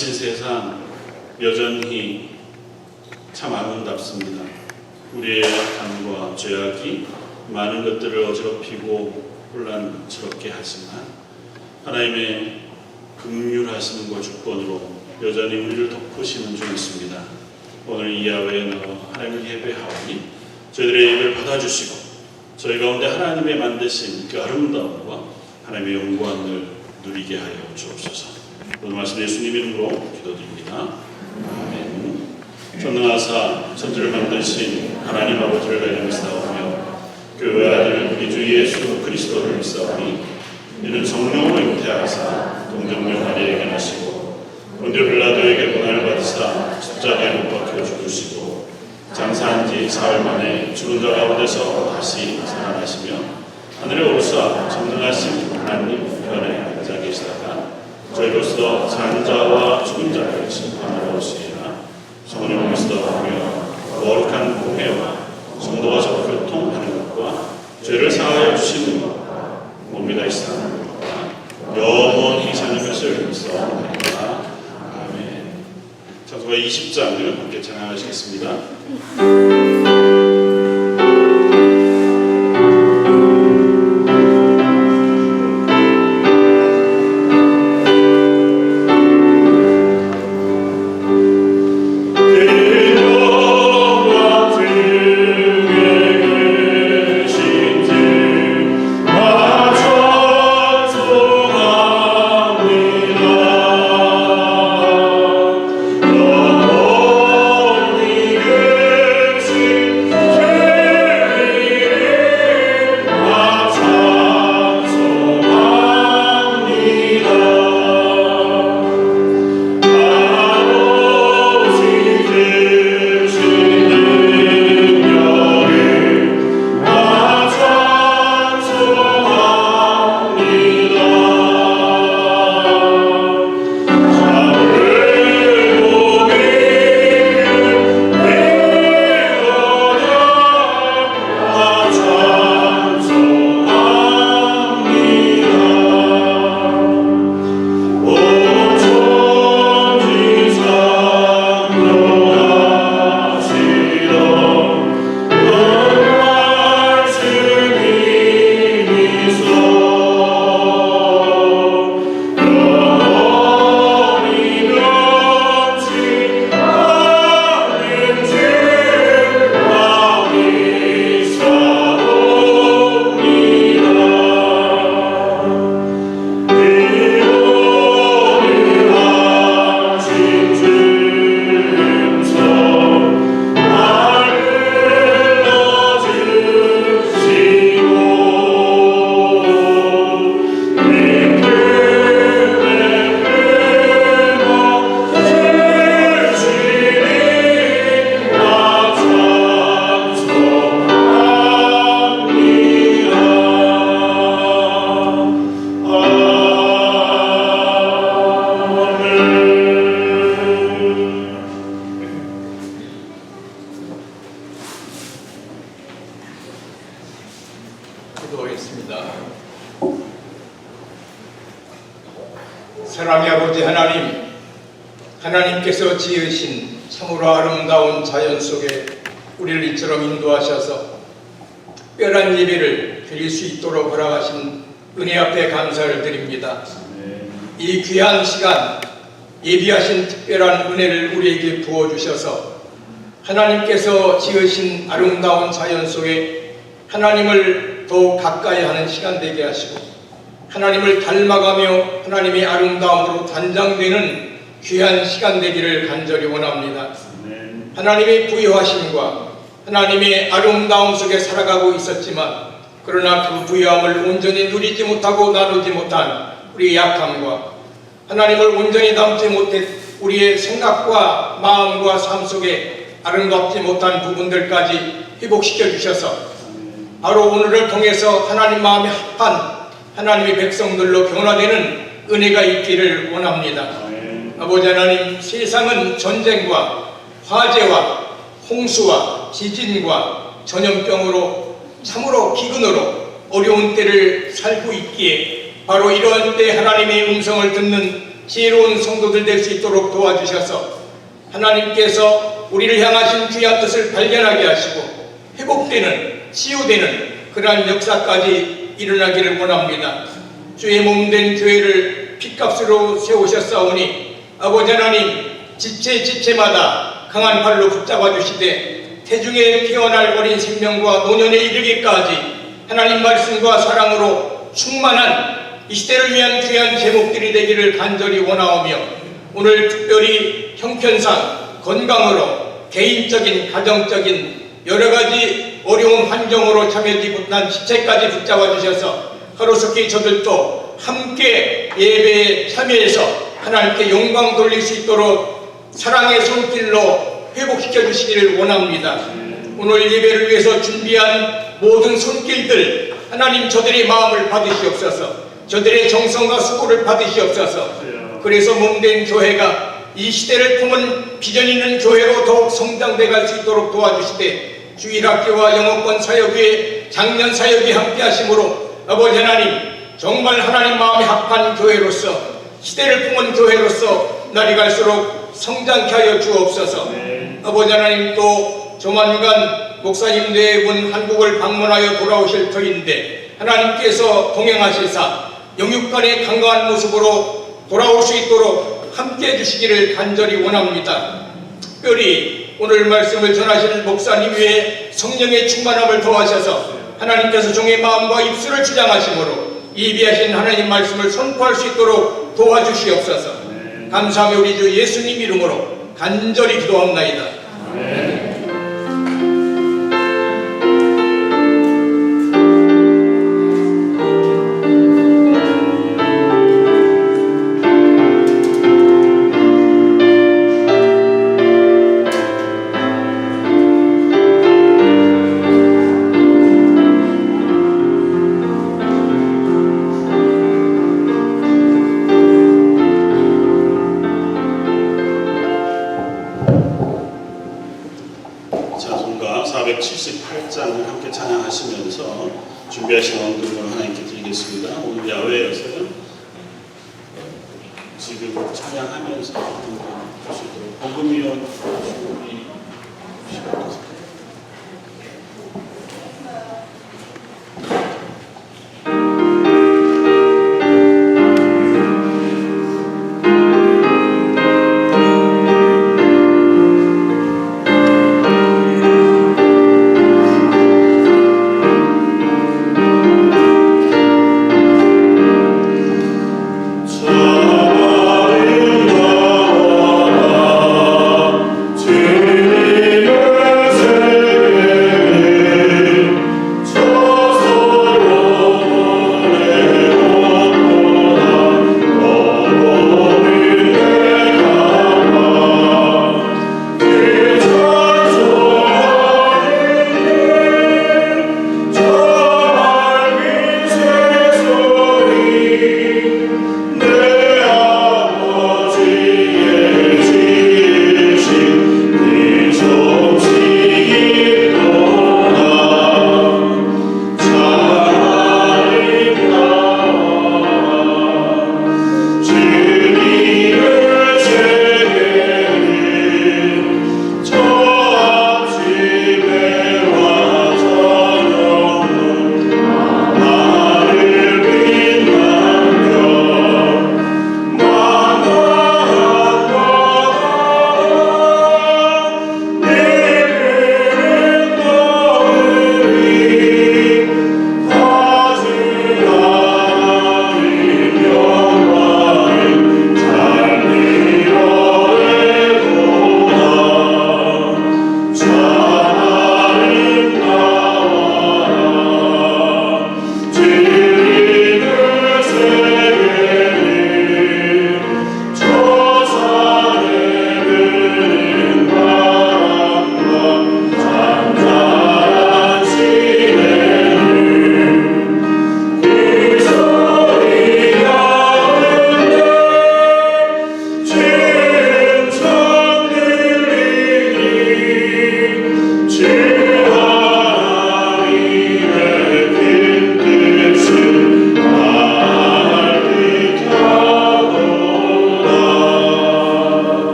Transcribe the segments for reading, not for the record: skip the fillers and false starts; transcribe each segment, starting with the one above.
만드신 세상 여전히 참 아름답습니다. 우리의 약함과 죄악이 많은 것들을 어지럽히고 혼란스럽게 하지만 하나님의 긍휼하심과 주권으로 여전히 우리를 덮으시는 중 있습니다. 오늘 이 야외에 나와 하나님을 예배하오니 저희들의 예배를 받아주시고 저희 가운데 하나님의 만드신 그 아름다움과 하나님의 영광을 누리게 하여 주옵소서. 오늘 말씀 예수님 이름으로 기도드립니다. 아멘. 전능하사 천지를 만드신 하나님 아버지를 내려 믿사오며 그 아들 우리 주 예수 그리스도를 믿사오니 이는 성령으로 잉태하사 동정녀 마리아에게 나시고 본디오 빌라도에게 고난을 받으사 십자가에 못 박혀 죽으시고 장사한 지 사흘 만에 죽은 자 가운데서 다시 살아나시며 하늘에 오르사 전능하신 하나님 편에 앉아 계시다가 저희로서 산 자와 죽은 자를 심판하러 오시리라. 성령을 믿사오며 거룩한 공회와 성도와 교통하는 것과 죄를 사하여 주시는 것과 몸이 다시 사는 것과 영원히 사는 것을 믿사옵나이다. 아멘. 찬송가 20장을 함께 찬양하시겠습니다. 기도하겠습니다. 사랑의 아버지 하나님, 하나님께서 지으신 참으로 아름다운 자연 속에 우리를 이처럼 인도하셔서 특별한 예배를 드릴 수 있도록 허락하신 은혜 앞에 감사를 드립니다. 이 귀한 시간 예비하신 특별한 은혜를 우리에게 부어주셔서 하나님께서 지으신 아름다운 자연 속에 하나님을 더욱 가까이 하는 시간 되게 하시고 하나님을 닮아가며 하나님의 아름다움으로 단장되는 귀한 시간 되기를 간절히 원합니다. 하나님의 부유하심과 하나님의 아름다움 속에 살아가고 있었지만 그러나 그 부유함을 온전히 누리지 못하고 나누지 못한 우리의 약함과 하나님을 온전히 담지 못해 우리의 생각과 마음과 삶 속에 아름답지 못한 부분들까지 회복시켜 주셔서 바로 오늘을 통해서 하나님 마음에 합한 하나님의 백성들로 변화되는 은혜가 있기를 원합니다. 아버지 하나님, 세상은 전쟁과 화재와 홍수와 지진과 전염병으로 참으로 기근으로 어려운 때를 살고 있기에 바로 이러한 때 하나님의 음성을 듣는 지혜로운 성도들 될 수 있도록 도와주셔서 하나님께서 우리를 향하신 귀한 뜻을 발견하게 하시고 회복되는, 치유되는 그러한 역사까지 일어나기를 원합니다. 주의 몸된 교회를 핏값으로 세우셨사오니 아버지 하나님, 지체마다 강한 팔로 붙잡아 주시되 태중에 피어날 어린 생명과 노년에 이르기까지 하나님 말씀과 사랑으로 충만한 이 시대를 위한 귀한 제목들이 되기를 간절히 원하오며, 오늘 특별히 형편상 건강으로 개인적인 가정적인 여러 가지 어려운 환경으로 참여지 못한 지체까지 붙잡아 주셔서 하루속히 저들도 함께 예배에 참여해서 하나님께 영광 돌릴 수 있도록 사랑의 손길로 회복시켜 주시기를 원합니다. 오늘 예배를 위해서 준비한 모든 손길들 하나님 저들의 마음을 받으시옵소서. 저들의 정성과 수고를 받으시옵소서. 그래서 몸된 교회가 이 시대를 품은 비전 있는 교회로 더욱 성장돼 갈 수 있도록 도와주시되, 주일학교와 영어권 사역의 장년 사역이 함께 하심으로 아버지 하나님, 정말 하나님 마음에 합한 교회로서, 시대를 품은 교회로서 날이 갈수록 성장케 하여 주옵소서. 아버지 하나님, 또 조만간 목사님 네 분 한국을 방문하여 돌아오실 터인데 하나님께서 동행하시사 영육간의 강건한 모습으로 돌아올 수 있도록 함께해 주시기를 간절히 원합니다. 특별히 오늘 말씀을 전하실 목사님 위에 성령의 충만함을 더하셔서 하나님께서 종의 마음과 입술을 주장하심으로 예비하신 하나님 말씀을 선포할 수 있도록 도와주시옵소서. 감사하며 우리 주 예수님 이름으로 간절히 기도합나이다. 아멘. 찬송가 478장을 함께 찬양하시면서 준비하신 원금을 하나님께 드리겠습니다. 오늘 야외에서는 지금 찬양하면서 복음위원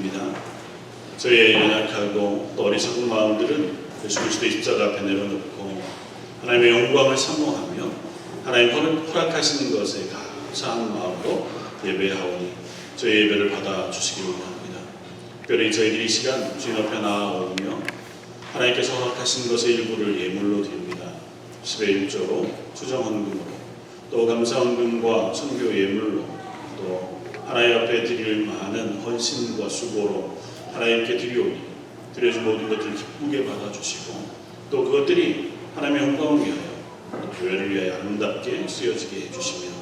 드립니다. 저희의 연약하고 또 어리석은 마음들은 예수 그리스도의 십자가 앞에 내려놓고 하나님의 영광을 사모하며 하나님 허락하시는 것에 감사한 마음으로 예배하오니 저희 예배를 받아주시기 원합니다. 특별히 저희들이 이 시간 주님 앞에 나아오며 하나님께서 허락하신 것의 일부를 예물로 드립니다. 10의 1조로 추정헌금으로 또 감사헌금과 선교 예물로 또 하나님 앞에 드릴 많은 헌신과 수고로 하나님께 드리오니 드려진 모든 것들을 기쁘게 받아주시고 또 그것들이 하나님의 영광을 위하여 또 교회를 위하여 아름답게 쓰여지게 해주시며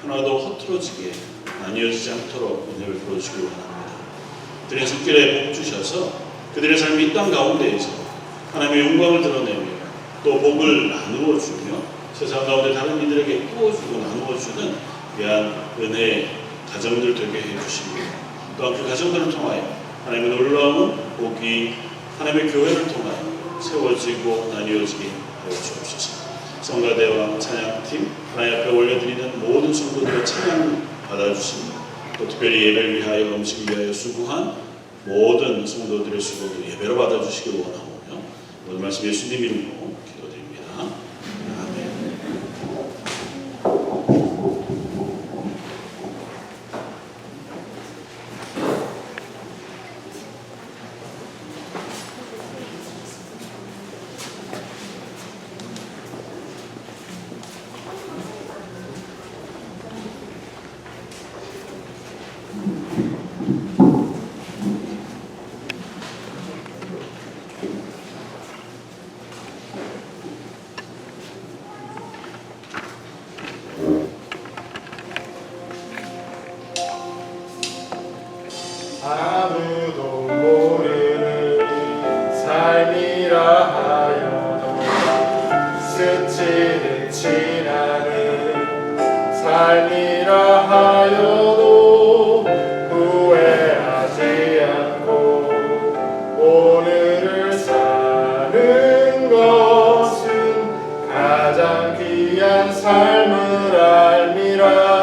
하나도 허틀어지게 나뉘어지지 않도록 은혜를 부어주시기 원합니다. 그들의 손길에 복 주셔서 그들의 삶이 이 땅 가운데에서 하나님의 영광을 드러내며 또 복을 나누어 주며 세상 가운데 다른 이들에게 부어주고 나누어 주는 귀한 은혜의 가정들 되게 해주시며 또한 그 가정들을 통하여 하나님의 놀라운 복이 하나님의 교회를 통하여 세워지고 나뉘어지게 하여 주옵소서. 성가대와 찬양팀 하나님 앞에 올려드리는 모든 성도들의 찬양 받아주시며 또 특별히 예배를 위하여 음식을 위하여 수고한 모든 성도들의 수고도 예배로 받아주시기를 원하오며 모든 말씀 예수님 이름으로 기도드립니다. 아멘. 아무도 모르는 삶이라 하여도 스치듯 지나는 삶이라 하여도 후회하지 않고 오늘을 사는 것은 가장 귀한 삶을 알미라.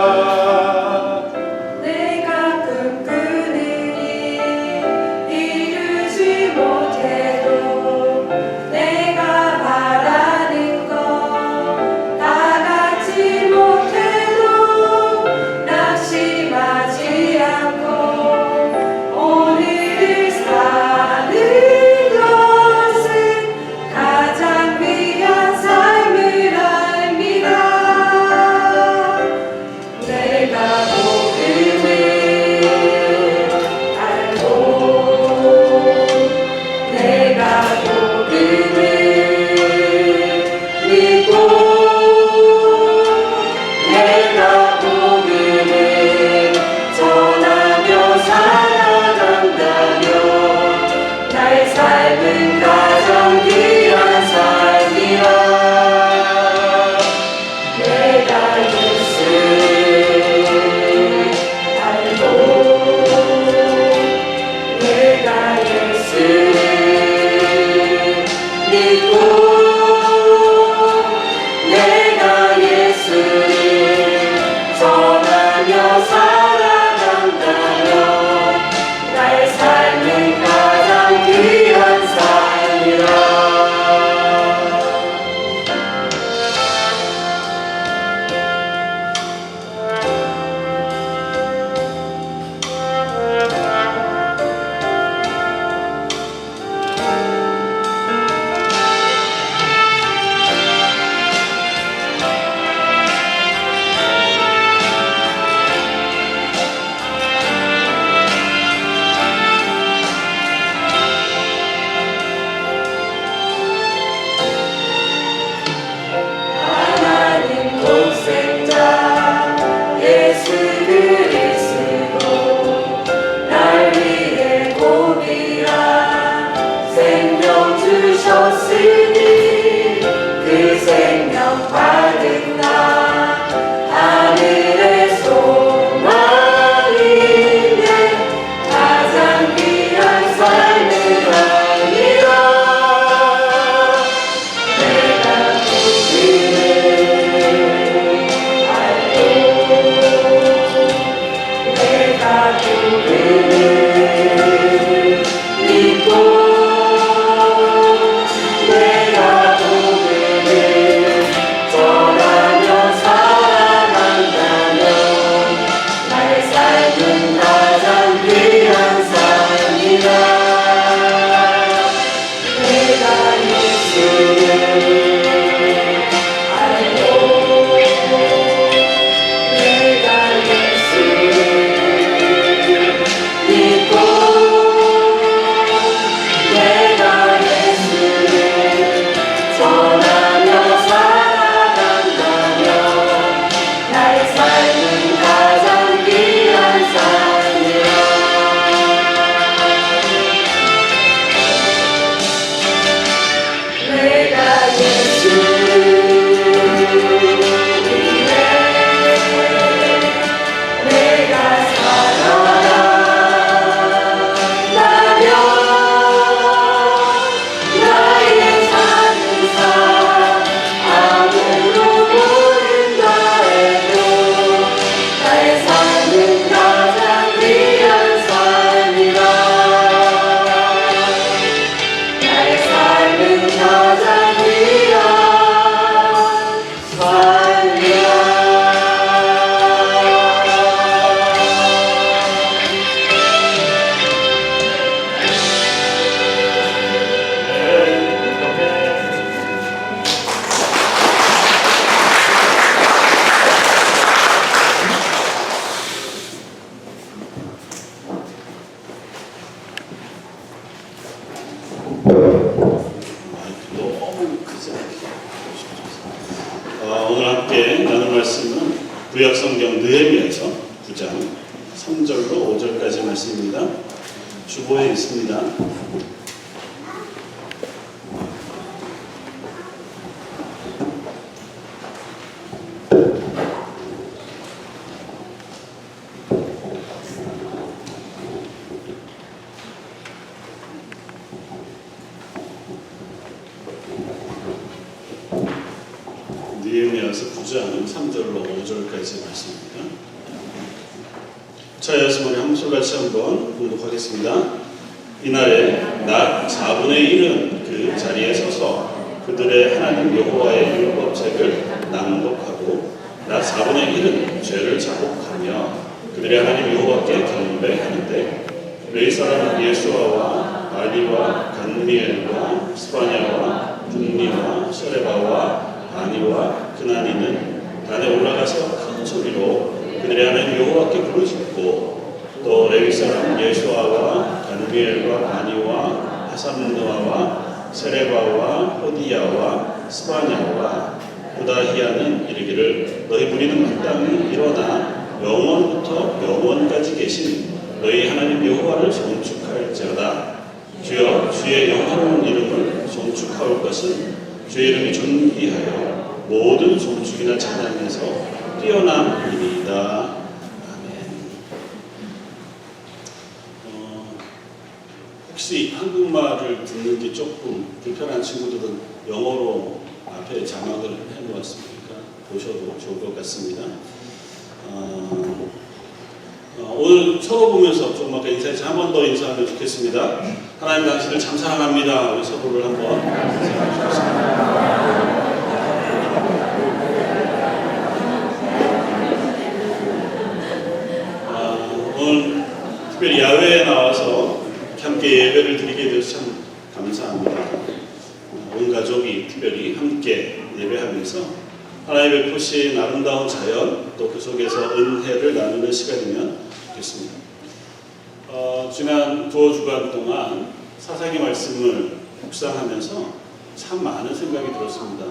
오늘 말씀은 구약성경 느헤미야서 9장 3절로 5절까지 말씀입니다. 주보에 있습니다. 느헤미야서 9장 3절로 5절까지 말씀입니다. 자, 여러분 우리 한문소리같이 한번 공독하겠습니다. 이날에 낮 4분의 1은 그 자리에 서서 그들의 하나님 여호와의 율법책을 낭독하고 낮 4분의 1은 죄를 자복하며 그들의 하나님 여호와께 경배하는데 레위 사람 예수아와 아리와 간미엘과 스바냐와 분니와 셔레바와 아니와 그나니는 단에 올라가서 큰 소리로 그들의 하나님 여호와께 부르짖고 또 레위 사람 예수아와 간미엘과 아니와 하삼노아와 세레바와 호디야와 스바냐와 부다히야는 이르기를 너희 무리는 마땅히 일어나 영원부터 영원까지 계신 너희 하나님 여호와를 송축할지어다. 주여 주의 영화로운 이름을 송축하올 것은 주의 이름이 존귀하여 모든 송축이나 찬양에서 뛰어남이니이다. 아멘. 혹시 한국말을 듣는 게 조금 불편한 친구들은 영어로 앞에 자막을 해놓았으니까 보셔도 좋을 것 같습니다. 오늘 서로 보면서 좀 아까 인사했지 한 번 더 인사하면 좋겠습니다. 하나님 당신을 참 사랑합니다. 우리 서로를 한번 인사해 주겠습니다. 오늘 특별히 야외에 나와서 함께 예배를 드리게 되어서 참 감사합니다. 온 가족이 특별히 함께 예배하면서 하나님의 베푸신 아름다운 자연 또 그 속에서 은혜를 나누는 시간이면 좋겠습니다. 지난 두어 주간 동안 사사기 말씀을 묵상하면서 참 많은 생각이 들었습니다.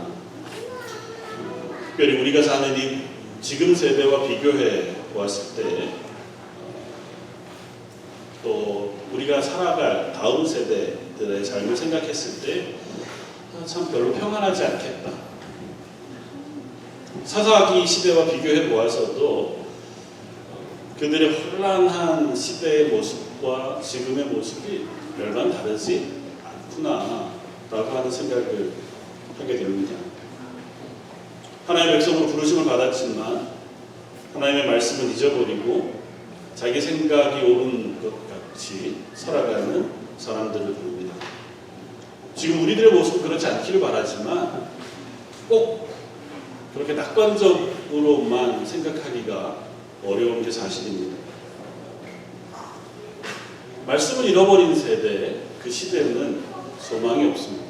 특별히 우리가 사는 이 지금 세대와 비교해 보았을 때 또 우리가 살아갈 다음 세대들의 삶을 생각했을 때 참 별로 평안하지 않겠다. 사사기 시대와 비교해 보아서도 그들의 혼란한 시대의 모습과 지금의 모습이 별반 다르지 않구나 라고 하는 생각을 하게 됩니다. 하나님의 백성으로 부르심을 받았지만 하나님의 말씀은 잊어버리고 자기 생각이 옳은 것 같이 살아가는 사람들을 부릅니다. 지금 우리들의 모습은 그렇지 않기를 바라지만 꼭 그렇게 낙관적으로만 생각하기가 어려운 게 사실입니다. 말씀을 잃어버린 세대, 그 시대는 소망이 없습니다.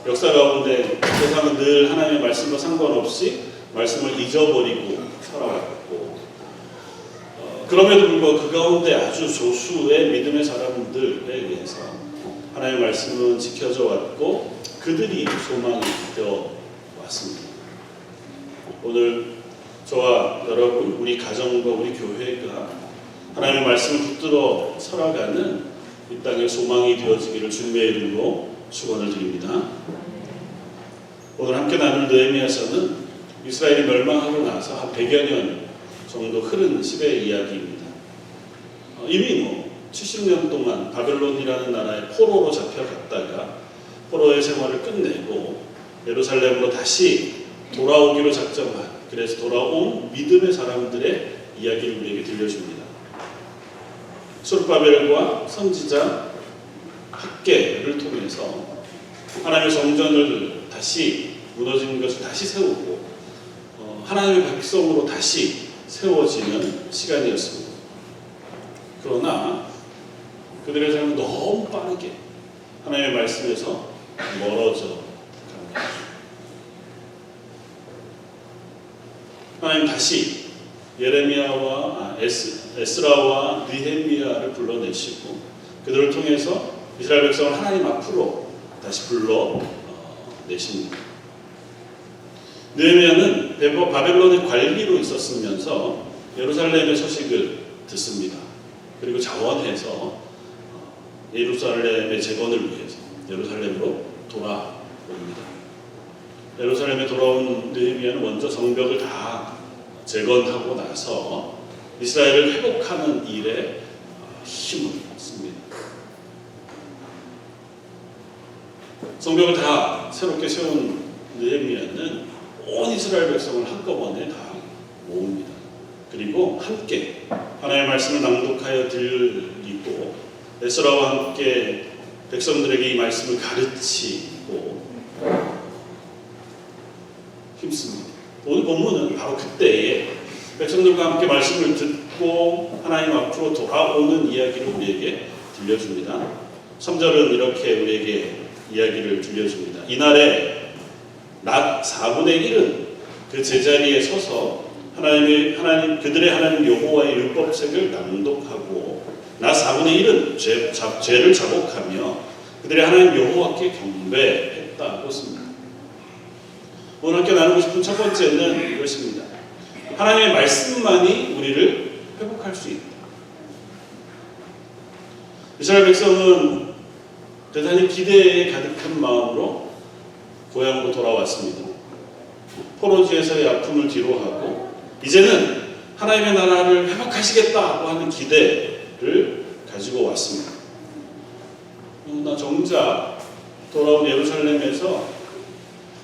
역사 가운데 세상은 늘 하나님의 말씀과 상관없이 말씀을 잊어버리고 살아왔고 그럼에도 불구하고 그 가운데 아주 소수의 믿음의 사람들에 의해서 하나님의 말씀은 지켜져 왔고 그들이 소망이 되어 왔습니다. 오늘 저와 여러분, 우리 가정과 우리 교회가 하나님의 말씀을 붙들어 살아가는 이 땅의 소망이 되어지기를 주님의 이름으로 축원을 드립니다. 오늘 함께 나눌 느헤미야서는 이스라엘이 멸망하고 나서 한 100여 년 정도 흐른 시대의 이야기입니다. 이미 70년 동안 바벨론이라는 나라의 포로로 잡혀갔다가 포로의 생활을 끝내고 예루살렘으로 다시 돌아오기로 작정한, 그래서 돌아온 믿음의 사람들의 이야기를 우리에게 들려줍니다. 스룹바벨과 선지자 학개를 통해서 하나님의 성전을 다시 무너진 것을 다시 세우고 하나님의 백성으로 다시 세워지는 시간이었습니다. 그러나 그들의 삶은 너무 빠르게 하나님의 말씀에서 멀어져 갑니다. 하나님 다시 예레미야와 에스라와 느헤미야를 불러내시고 그들을 통해서 이스라엘 백성을 하나님 앞으로 다시 불러내십니다. 느헤미야는 바벨론의 관리로 있었으면서 예루살렘의 소식을 듣습니다. 그리고 자원해서 예루살렘의 재건을 위해서 예루살렘으로 돌아옵니다. 예루살렘에 돌아온 느헤미야는 먼저 성벽을 다 재건하고 나서 이스라엘을 회복하는 일에 힘을 씁니다. 성벽을 다 새롭게 세운 느헤미야는 온 이스라엘 백성을 한꺼번에 다 모읍니다. 그리고 함께 하나님의 말씀을 낭독하여 들리고 에스라와 함께 백성들에게 이 말씀을 가르치고 힘씁니다. 오늘 본문은 바로 그때에 백성들과 함께 말씀을 듣고 하나님 앞으로 돌아오는 이야기를 우리에게 들려줍니다. 3절은 이렇게 우리에게 이야기를 들려줍니다. 이날에 낮 4분의 1은 그 제자리에 서서 그들의 하나님 여호와의 율법책을 낭독하고 낮 4분의 1은 죄를 자복하며 그들의 하나님 여호와께 경배했다고 씁니다. 오늘 함께 나누고 싶은 첫 번째는 이것입니다. 하나님의 말씀만이 우리를 회복할 수 있다. 이스라엘 백성은 대단히 기대에 가득한 마음으로 고향으로 돌아왔습니다. 포로지에서의 아픔을 뒤로하고 이제는 하나님의 나라를 회복하시겠다고 하는 기대를 가지고 왔습니다. 그러나 정작 돌아온 예루살렘에서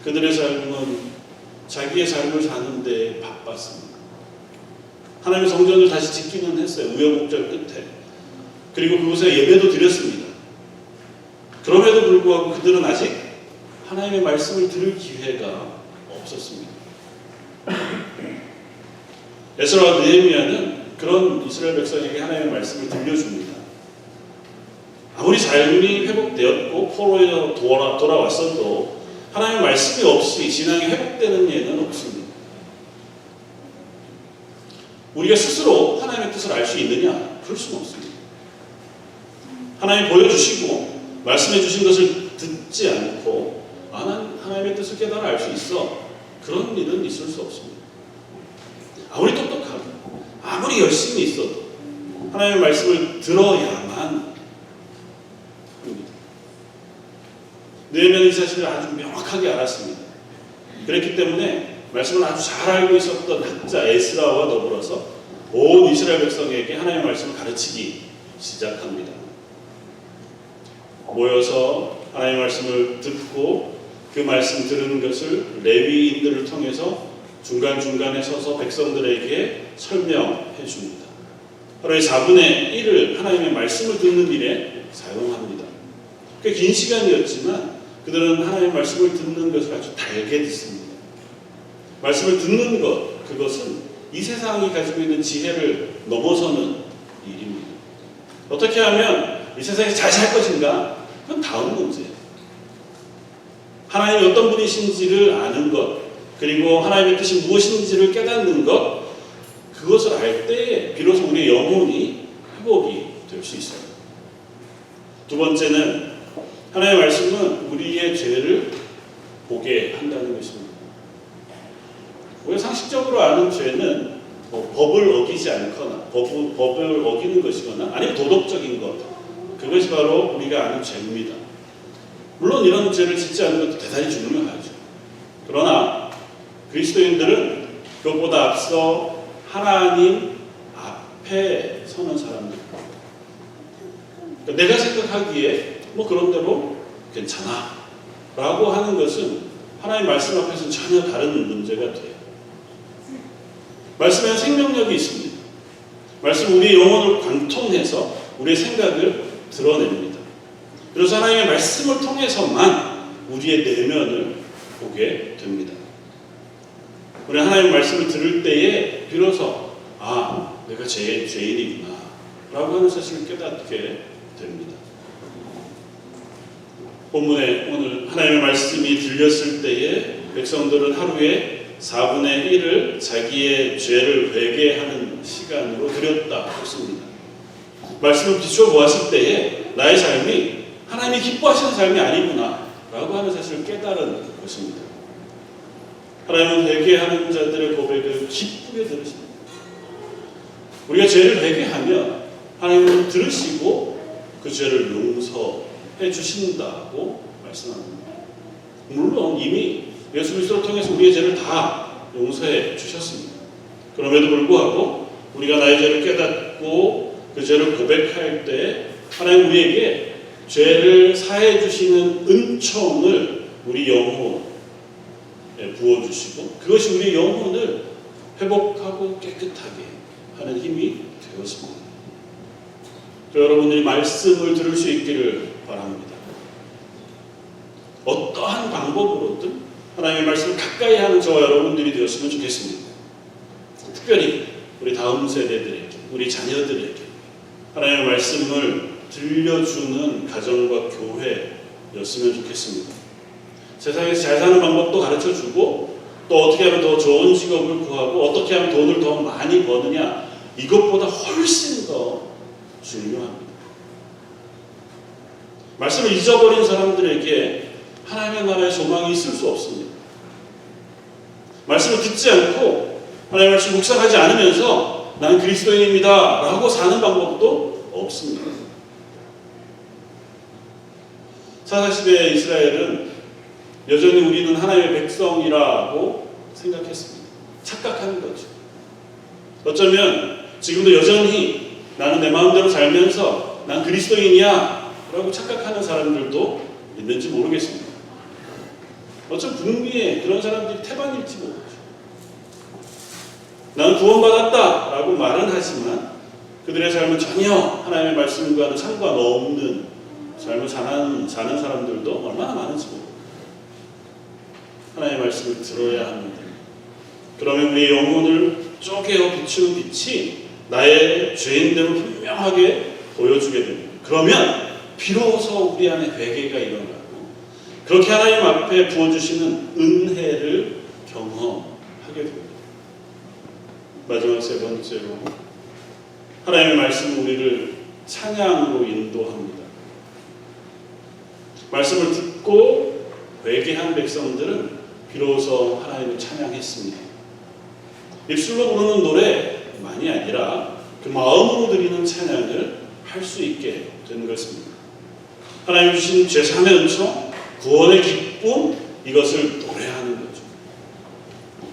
그들의 삶은 자기의 삶을 사는 데 바빴습니다. 하나님의 성전을 다시 짓기는 했어요. 우여곡절 끝에. 그리고 그곳에 예배도 드렸습니다. 그럼에도 불구하고 그들은 아직 하나님의 말씀을 들을 기회가 없었습니다. 에스라와 느헤미야는 그런 이스라엘 백성에게 하나님의 말씀을 들려줍니다. 아무리 삶이 회복되었고 포로에서 돌아왔어도 하나님의 말씀이 없이 신앙이 회복되는 예는 없습니다. 우리가 스스로 하나님의 뜻을 알 수 있느냐? 그럴 수는 없습니다. 하나님이 보여주시고 말씀해 주신 것을 듣지 않고 난 하나님의 뜻을 깨달아 알 수 있어. 그런 일은 있을 수 없습니다. 아무리 똑똑하고 아무리 열심히 있어도 하나님의 말씀을 들어야만 합니다. 느헤미야는 이 사실을 아주 명확하게 알았습니다. 그렇기 때문에 말씀을 아주 잘 알고 있었던 학자 에스라와 더불어서 온 이스라엘 백성에게 하나님의 말씀을 가르치기 시작합니다. 모여서 하나님의 말씀을 듣고 그 말씀 들은 것을 레위인들을 통해서 중간중간에 서서 백성들에게 설명해 줍니다. 하루의 4분의 1을 하나님의 말씀을 듣는 일에 사용합니다. 꽤 긴 시간이었지만 그들은 하나님의 말씀을 듣는 것을 아주 달게 듣습니다. 말씀을 듣는 것, 그것은 이 세상이 가지고 있는 지혜를 넘어서는 일입니다. 어떻게 하면 이 세상이 잘 살 것인가? 그건 다음 문제예요. 하나님이 어떤 분이신지를 아는 것, 그리고 하나님의 뜻이 무엇인지를 깨닫는 것, 그것을 알 때에 비로소 우리의 영혼이 회복이 될 수 있어요. 두 번째는 하나님의 말씀은 우리의 죄를 보게 한다는 것입니다. 우리가 상식적으로 아는 죄는 법을 어기지 않거나 법을 어기는 것이거나 아니면 도덕적인 것, 그것이 바로 우리가 아는 죄입니다. 물론 이런 죄를 짓지 않는 것도 대단히 중요하죠. 그러나 그리스도인들은 그것보다 앞서 하나님 앞에 서는 사람들. 그러니까 내가 생각하기에 그런 대로 괜찮아 라고 하는 것은 하나님 말씀 앞에서는 전혀 다른 문제가 돼요. 말씀에는 생명력이 있습니다. 말씀은 우리의 영혼을 관통해서 우리의 생각을 드러냅니다. 그래서 하나님의 말씀을 통해서만 우리의 내면을 보게 됩니다. 우리 하나님의 말씀을 들을 때에 비로소 내가 죄인이구나 라고 하는 사실을 깨닫게 됩니다. 본문에 오늘 하나님의 말씀이 들렸을 때에 백성들은 하루에 4분의 1을 자기의 죄를 회개하는 시간으로 드렸다 했습니다. 말씀을 비추어 보았을 때에 나의 삶이 하나님이 기뻐하시는 삶이 아니구나 라고 하는 사실을 깨달은 것입니다. 하나님은 회개하는 자들의 고백을 기쁘게 들으십니다. 우리가 죄를 회개하면 하나님은 들으시고 그 죄를 용서해 주신다고 말씀합니다. 물론 이미 예수 그리스도를 통해서 우리의 죄를 다 용서해 주셨습니다. 그럼에도 불구하고 우리가 나의 죄를 깨닫고 그 죄를 고백할 때 하나님 우리에게 죄를 사해 주시는 은총을 우리 영혼에 부어주시고 그것이 우리 영혼을 회복하고 깨끗하게 하는 힘이 되었습니다. 여러분들이 말씀을 들을 수 있기를 바랍니다. 어떠한 방법으로든 하나님의 말씀을 가까이 하는 저와 여러분들이 되었으면 좋겠습니다. 특별히 우리 다음 세대들에게, 우리 자녀들에게 하나님의 말씀을 들려주는 가정과 교회였으면 좋겠습니다. 세상에서 잘 사는 방법도 가르쳐주고 또 어떻게 하면 더 좋은 직업을 구하고 어떻게 하면 돈을 더 많이 버느냐 이것보다 훨씬 더 중요합니다. 말씀을 잊어버린 사람들에게 하나님의 나라의 소망이 있을 수 없습니다. 말씀을 듣지 않고 하나님의 말씀 묵상하지 않으면서 나는 그리스도인입니다 라고 사는 방법도 없습니다. 사사시대의 이스라엘은 여전히 우리는 하나님의 백성이라고 생각했습니다. 착각하는 거죠. 어쩌면 지금도 여전히 나는 내 마음대로 살면서 난 그리스도인이야 라고 착각하는 사람들도 있는지 모르겠습니다. 어쩜 북미에 그런 사람들이 태반일지 모르죠. 나는 구원받았다 라고 말은 하지만 그들의 삶은 전혀 하나님의 말씀과는 상관없는 삶을 사는 사람들도 얼마나 많은지 모르죠. 하나님의 말씀을 들어야 합니다. 그러면 우리의 영혼을 쪼개어 비추는 빛이 나의 죄인됨을 분명하게 보여주게 됩니다. 그러면 비로소 우리 안에 회개가 일어나고 그렇게 하나님 앞에 부어주시는 은혜를 경험하게 됩니다. 마지막 세 번째로 하나님의 말씀은 우리를 찬양으로 인도합니다. 말씀을 듣고 회개한 백성들은 비로소 하나님을 찬양했습니다. 입술로 부르는 노래만이 아니라 그 마음으로 드리는 찬양을 할 수 있게 되는 것입니다. 하나님 주신 제3의 은총, 구원의 기쁨, 이것을 노래하는 거죠.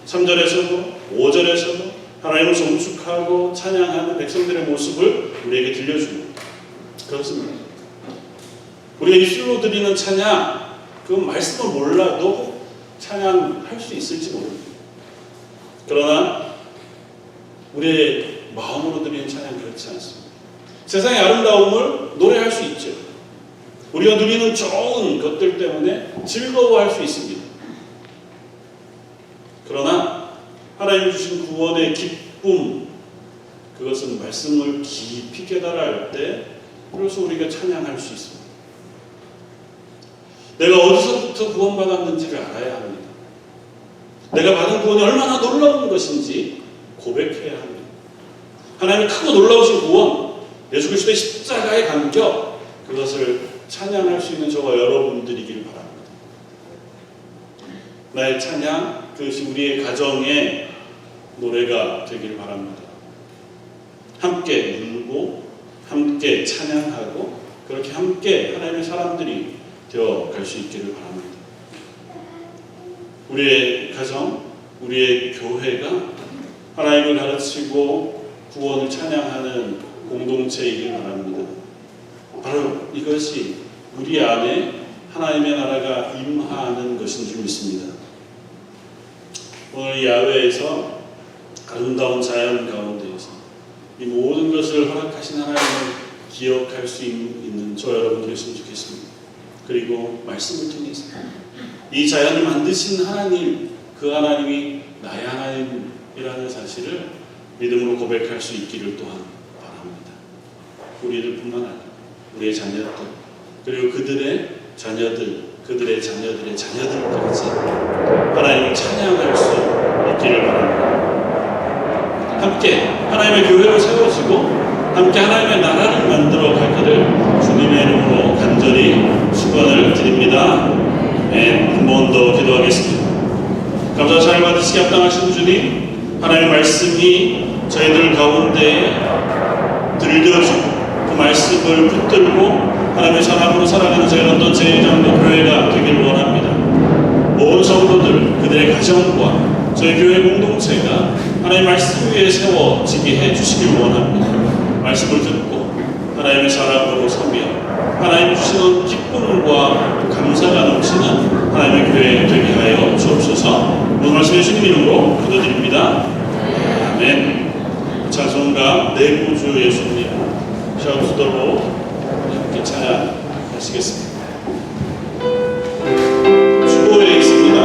3절에서도 5절에서도 하나님을 송축하고 찬양하는 백성들의 모습을 우리에게 들려줍니다. 그렇습니다. 우리가 입술로 드리는 찬양, 그 말씀을 몰라도 찬양할 수 있을지 모릅니다. 그러나 우리의 마음으로 드리는 찬양 그렇지 않습니다. 세상의 아름다움을 노래할 수 있죠. 우리가 누리는 좋은 것들 때문에 즐거워할 수 있습니다. 그러나 하나님 주신 구원의 기쁨, 그것은 말씀을 깊이 깨달아 할 때 비로소 우리가 찬양할 수 있습니다. 내가 어디서부터 구원받았는지를 알아야 합니다. 내가 받은 구원이 얼마나 놀라운 것인지 고백해야 합니다. 하나님의 크고 놀라우신 구원, 예수 그리스도의 십자가의 감격, 그것을 찬양할 수 있는 저와 여러분들이길 바랍니다. 나의 찬양, 그것이 우리의 가정의 노래가 되길 바랍니다. 함께 울고 함께 찬양하고 그렇게 함께 하나님의 사람들이 되어갈 수 있기를 바랍니다. 우리의 가정, 우리의 교회가 하나님을 가르치고 구원을 찬양하는 공동체이길 바랍니다. 바로 이것이 우리 안에 하나님의 나라가 임하는 것인 줄 믿습니다. 오늘 야외에서 아름다운 자연 가운데에서 이 모든 것을 허락하신 하나님을 기억할 수 있는 저 여러분 되었으면 좋겠습니다. 그리고 말씀을 통해서 이 자연을 만드신 하나님, 그 하나님이 나의 하나님이라는 사실을 믿음으로 고백할 수 있기를 또한 바랍니다. 우리들 뿐만 아니라 우리의 자녀들, 그리고 그들의 자녀들, 그들의 자녀들의 자녀들까지 하나님을 찬양할 수 있기를 바랍니다. 함께 하나님의 교회를 세워지고 함께 하나님의 나라를 만들어 가기를 주님의 이름으로 간절히 축원을 드립니다. 한 번 더 기도하겠습니다. 감사 잘 받으시기 합당하신 주님, 하나님의 말씀이 저희들 가운데 들려주고 그 말씀을 붙들고 하나님의 사람으로 살아가는 저희 런던 제1장로 교회가 되길 원합니다. 모든 성도들, 그들의 가정과 저희 교회 공동체가 하나님의 말씀 위에 세워지게 해주시길 원합니다. 말씀을 듣고 하나님의 사람으로 서며 하나님 주시는 기쁨과 감사가 넘치는 하나님의 교회 되게 하여 주옵소서. 오늘 말씀해 주신 이름으로 기도드립니다. 아멘. 찬송가 내 구주 예수님 샤우스더로 함께 찬양하시겠습니다. 주보에 있습니다.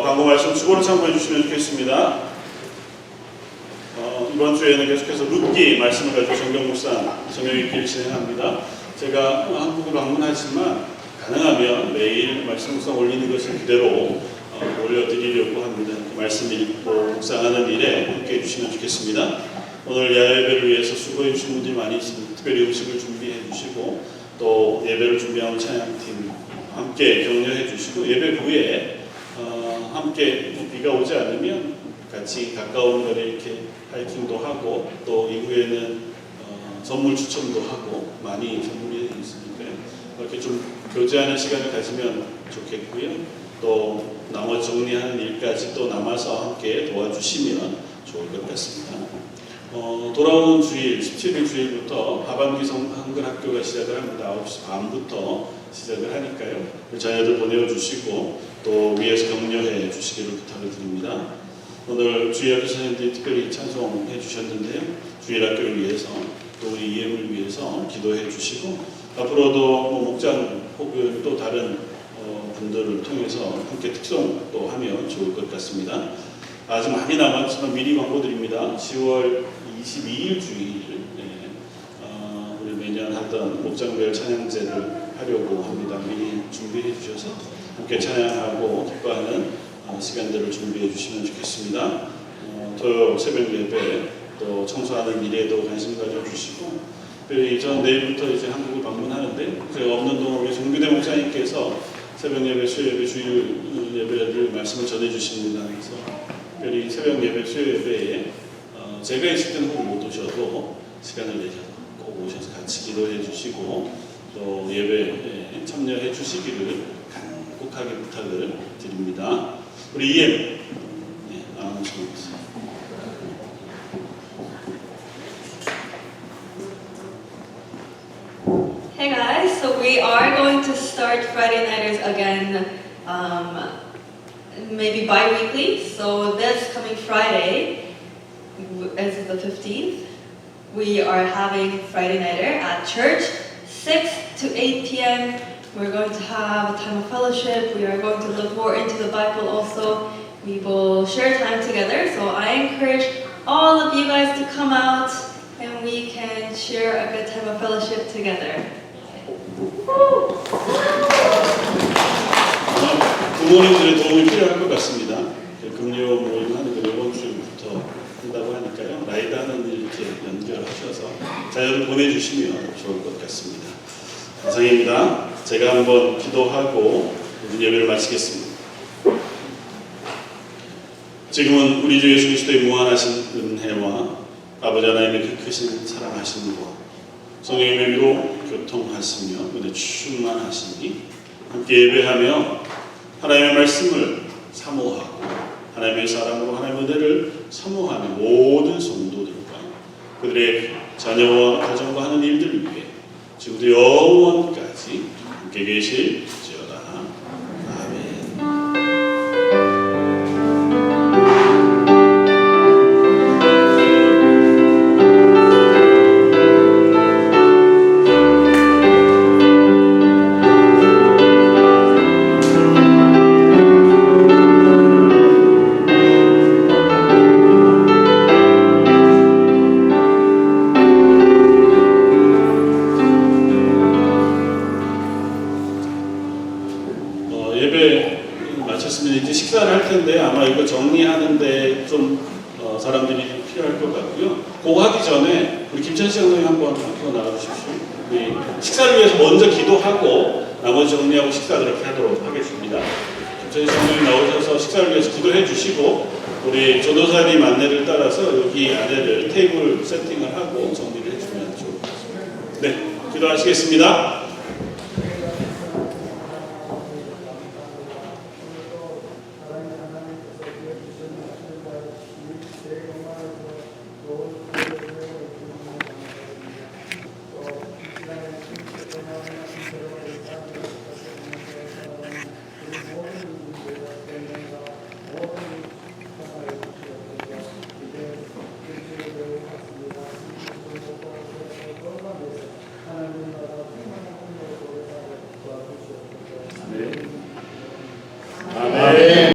광고 말씀 주보를 참고해 주시면 좋겠습니다. 이번 주에는 계속해서 룻기 말씀을 가지고 정경 묵상 성경 읽기를 진행합니다. 제가 한국을 방문하지만 가능하면 매일 말씀 묵상 올리는 것을 그대로 올려드리려고 합니다. 그 말씀 읽고 묵상하는 일에 함께 해주시면 좋겠습니다. 오늘 야외배를 위해서 수고해 주신 분들이 많이 있습니다. 특별히 음식을 준비해 주시고 또 예배를 준비하는 찬양팀 함께 격려해 주시고 예배 후에 함께 비가 오지 않으면 같이 가까운 거리에 이렇게 하이킹도 하고 또 이후에는 선물 추첨도 하고 많이 선물이 있으니까요. 이렇게 좀 교제하는 시간을 가지면 좋겠고요. 또 나머지 정리하는 일까지 또 남아서 함께 도와주시면 좋을 것 같습니다. 돌아오는 주일, 17일 주일부터 하반기 한글학교가 시작을 합니다. 9시 반부터 시작을 하니까요. 자녀들 보내주시고 또 위에서 격려해 주시기를 부탁을 드립니다. 오늘 주일학교 선생님들이 특별히 찬송해 주셨는데요. 주일학교를 위해서 또 우리 EM을 위해서 기도해 주시고 앞으로도 목장 혹은 또 다른 분들을 통해서 함께 특송도 하면 좋을 것 같습니다. 아직 많이 남았지만 미리 광고드립니다. 10월 22일 주일 우리 매년 하던 목장별 찬양제를 하려고 합니다. 미리 준비해 주셔서 함께 찬양하고 기뻐하는 시간들을 준비해 주시면 좋겠습니다. 토요일 새벽 예배 또 청소하는 일에도 관심 가져주시고 전 내일부터 이제 한국을 방문하는데 제가 없는 동안 우리 정규대 목사님께서 새벽 예배, 수요예배, 주일 예배를 말씀을 전해 주십니다. 그래서 특별히 새벽 예배, 수요 예배에 제가 있을 때는 꼭 못 오셔도 시간을 내셔서 꼭 오셔서 같이 기도해 주시고 또 예배에 참여해 주시기를 간곡하게 부탁을 드립니다. 우리 EM 나오시겠습니다. Hey guys, so we are going to start Friday Nighters again maybe bi-weekly. So this coming Friday, as of the 15th, we are having Friday Nighter at church, 6 to 8 p.m. We're going to have a time of fellowship. We are going to look more into the Bible also. We will share time together. So I encourage all of you guys to come out and we can share a good time of fellowship together. 부모님들의 도움이 필요할 것 같습니다. 금요 모임 하는 거 이번 주부터 한다고 하니까요. 라이드 하는 일 이렇게 연결하셔서 자료를 보내주시면 좋을 것 같습니다. 이상입니다. 제가 한번 기도하고 오늘 예배를 마치겠습니다. 지금은 우리 주 예수 그리스도의 무한하신 은혜와 아버지 하나님의 그 크신 사랑하심과 성령의 매미로 교통하시며 은혜 충만하시니 함께 예배하며 하나님의 말씀을 사모하고 하나님의 사랑으로 하나님의 은혜를 사모하는 모든 성도들과 그들의 자녀와 가정과 하는 일들을 위해 지금도 영원까지 함께 계실지어다. 아멘. 예배 마쳤으면 이제 식사를 할 텐데 아마 이거 정리하는데 좀 사람들이 필요할 것 같고요. 그거 하기 전에 우리 김찬 씨 장로님 한번 앞으로 나와주십시오. 우리 식사를 위해서 먼저 기도하고 나머지 정리하고 식사 그렇게 하도록 하겠습니다. 김찬 씨 장로님 나오셔서 식사를 위해서 기도해 주시고 우리 전도사님 안내를 따라서 여기 안내를 테이블 세팅을 하고 정리를 해주면 좋을 것 같습니다. 네, 기도하시겠습니다.